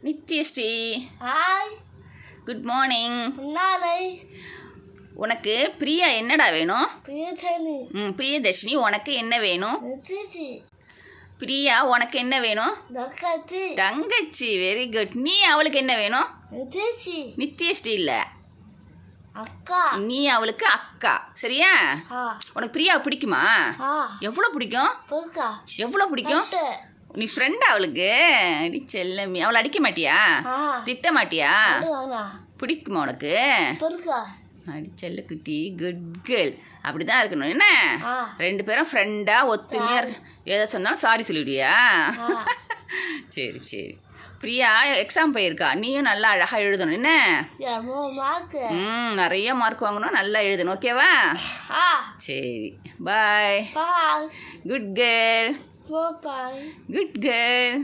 Nithyasri, hi, good morning. நாளை உனக்கு பிரியா என்னடா வேணும்? பிரியதர்ஷினி, பிரியதர்ஷினி, உனக்கு என்ன வேணும்? நித்யஸ்ரீ, பிரியா, உனக்கு என்ன வேணும்? தங்கச்சி, தங்கச்சி. Very good. நீ அவளுக்கு என்ன வேணும்? நித்யஸ்ரீ, நித்யஸ்ரீ இல்லை, அக்கா, நீ அவளுக்கு அக்கா. சரியா? உனக்கு பிரியா பிடிக்குமா? எவ்வளோ பிடிக்கும்? பொறுக்கா, எவ்வளோ பிடிக்கும்? நீ ஃப்ரெண்டா அவளுக்கு? அடி செல்லம்மி. அவளை அடிக்க மாட்டியா? திட்ட மாட்டியா? பிடிக்குமா உனக்கு? பொறுக்கா, அடி செல்ல குட்டி, குட் கேர்ள். அப்படி தான் இருக்கணும். என்ன, ரெண்டு பேரும் ஃப்ரெண்டா ஒத்துமையா எதை சொன்னாலும் சாரி சொல்லிவிடுவியா? சரி சரி. பிரியா எக்ஸாம் போயிருக்கா, நீயும் நல்லா அழகாக எழுதணும். என்ன, நிறைய மார்க் வாங்கணும், நல்லா எழுதணும். ஓகேவா? சரி, bye. Bye. Good girl, bye. Good girl.